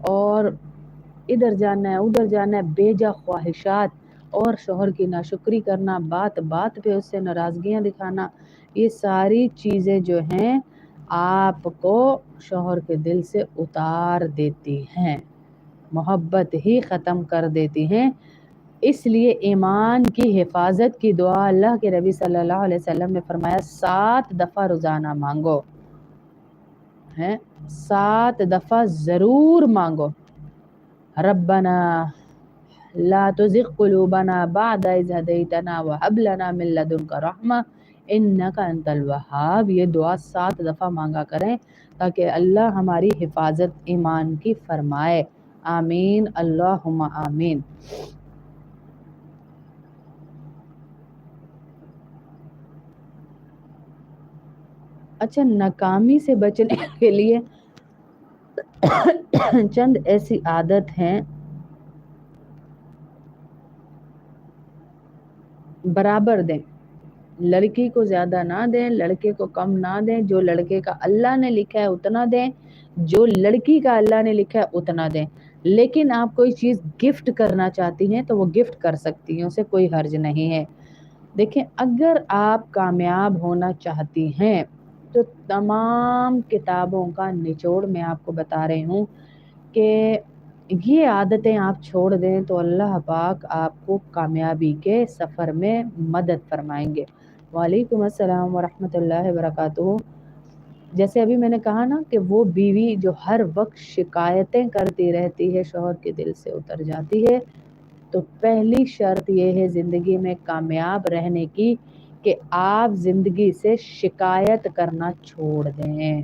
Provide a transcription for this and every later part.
اور ادھر جانا ہے ادھر جانا ہے، بیجا خواہشات اور شوہر کی ناشکری کرنا، بات بات پہ اس سے ناراضگیاں دکھانا، یہ ساری چیزیں جو ہیں آپ کو شوہر کے دل سے اتار دیتی ہیں، محبت ہی ختم کر دیتی ہیں۔ اس لیے ایمان کی حفاظت کی دعا اللہ کے نبی صلی اللہ علیہ وسلم نے فرمایا 7 دفعہ روزانہ مانگو، 7 دفعہ ضرور مانگو۔ ربنا لا تزغ قلوبنا بعد اذ هديتنا وهب لنا من لدنك رحمة انك انت الوهاب، یہ دعا 7 دفعہ مانگا کریں تاکہ اللہ ہماری حفاظت ایمان کی فرمائے۔ آمین اللہم آمین۔ اچھا، ناکامی سے بچنے کے لیے چند ایسی عادت ہیں، برابر دیں، لڑکی کو زیادہ نہ دیں، لڑکے کو کم نہ دیں، جو لڑکے کا اللہ نے لکھا ہے اتنا دیں، جو لڑکی کا اللہ نے لکھا ہے اتنا دیں۔ لیکن آپ کوئی چیز گفٹ کرنا چاہتی ہیں تو وہ گفٹ کر سکتی ہیں، اسے کوئی حرج نہیں ہے۔ دیکھیں، اگر آپ کامیاب ہونا چاہتی ہیں تو تمام کتابوں کا نچوڑ میں آپ کو بتا رہی ہوں کہ یہ عادتیں آپ چھوڑ دیں تو اللہ پاک آپ کو کامیابی کے سفر میں مدد فرمائیں گے۔ وعلیکم السلام ورحمۃ اللہ وبرکاتہ۔ جیسے ابھی میں نے کہا نا کہ وہ بیوی جو ہر وقت شکایتیں کرتی رہتی ہے شوہر کے دل سے اتر جاتی ہے، تو پہلی شرط یہ ہے زندگی میں کامیاب رہنے کی کہ آپ زندگی سے شکایت کرنا چھوڑ دیں۔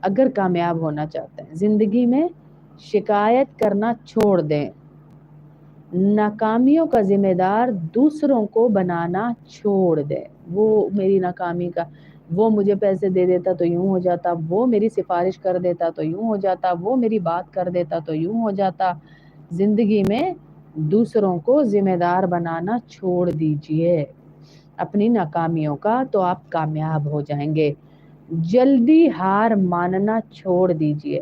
اگر کامیاب ہونا چاہتے ہیں زندگی میں شکایت کرنا چھوڑ دیں، ناکامیوں کا ذمہ دار دوسروں کو بنانا چھوڑ دیں۔ وہ میری ناکامی کا، وہ مجھے پیسے دے دیتا تو یوں ہو جاتا، وہ میری سفارش کر دیتا تو یوں ہو جاتا، وہ میری بات کر دیتا تو یوں ہو جاتا۔ زندگی میں دوسروں کو ذمہ دار بنانا چھوڑ دیجئے اپنی ناکامیوں کا، تو آپ کامیاب ہو جائیں گے۔ جلدی ہار ماننا چھوڑ دیجئے،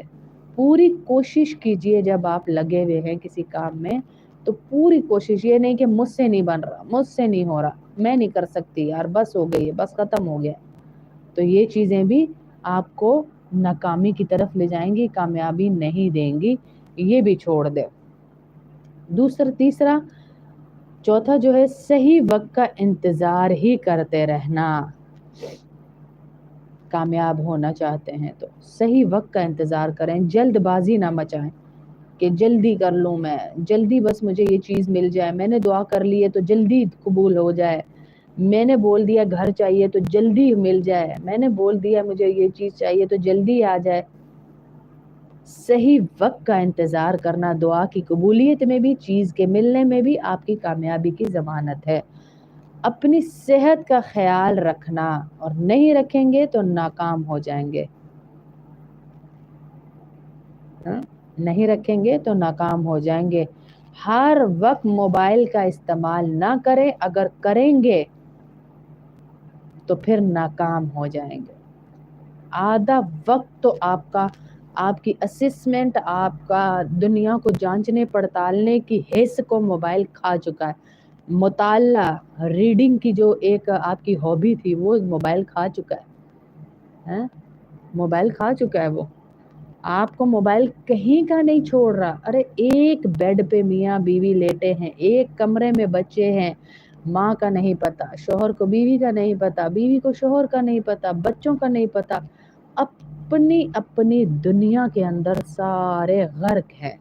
پوری کوشش کیجئے۔ جب آپ لگے ہوئے ہیں کسی کام میں تو پوری کوشش، یہ نہیں کہ مجھ سے نہیں بن رہا، مجھ سے نہیں ہو رہا، میں نہیں کر سکتی یار، بس ہو گئی ہے، بس ختم ہو گیا، تو یہ چیزیں بھی آپ کو ناکامی کی طرف لے جائیں گی، کامیابی نہیں دیں گی، یہ بھی چھوڑ دے۔ تیسرا چوتھا جو ہے صحیح وقت کا انتظار ہی کرتے رہنا۔ کامیاب ہونا چاہتے ہیں تو صحیح وقت کا انتظار کریں، جلد بازی نہ مچائیں کہ جلدی کر لوں، میں جلدی بس مجھے یہ چیز مل جائے، میں نے دعا کر لی ہے تو جلدی قبول ہو جائے، میں نے بول دیا گھر چاہیے تو جلدی مل جائے، میں نے بول دیا مجھے یہ چیز چاہیے تو جلدی آ جائے۔ صحیح وقت کا انتظار کرنا دعا کی قبولیت میں بھی، چیز کے ملنے میں بھی آپ کی کامیابی کی ضمانت ہے۔ اپنی صحت کا خیال رکھنا، اور نہیں رکھیں گے تو ناکام ہو جائیں گے، نہیں رکھیں گے تو ناکام ہو جائیں گے۔ ہر وقت موبائل کا استعمال نہ کریں، اگر کریں گے تو پھر ناکام ہو جائیں گے۔ آدھا وقت تو آپ کی اسسمنٹ، آپ کا دنیا کو جانچنے پڑتالنے کی حص کو موبائل کھا چکا ہے۔ مطالعہ، ریڈنگ کی جو ایک آپ کی ہابی تھی وہ موبائل کھا چکا ہے، موبائل کھا چکا ہے وہ۔ آپ کو موبائل کہیں کا نہیں چھوڑ رہا۔ ارے ایک بیڈ پہ میاں بیوی لیٹے ہیں، ایک کمرے میں بچے ہیں، ماں کا نہیں پتا، شوہر کو بیوی کا نہیں پتا، بیوی کو شوہر کا نہیں پتا، بچوں کا نہیں پتا، اپنی اپنی دنیا کے اندر سارے غرق ہیں،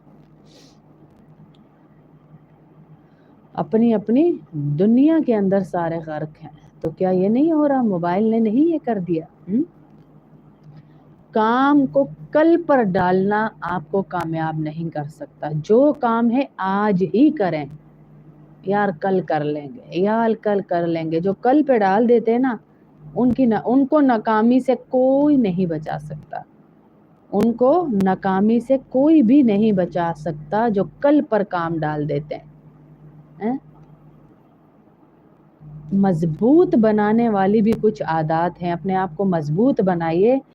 اپنی اپنی دنیا کے اندر سارے غرق ہیں۔ تو کیا یہ نہیں ہو رہا؟ موبائل نے نہیں یہ کر دیا؟ کام کو کل پر ڈالنا آپ کو کامیاب نہیں کر سکتا۔ جو کام ہے آج ہی کریں، یار کل کر لیں گے، یار کل کر لیں گے، جو کل پہ ڈال دیتے ہیں نا ان کو ناکامی سے کوئی نہیں بچا سکتا، ان کو ناکامی سے کوئی بھی نہیں بچا سکتا جو کل پر کام ڈال دیتے ہیں۔ مضبوط بنانے والی بھی کچھ عادات ہیں، اپنے آپ کو مضبوط بنائیے۔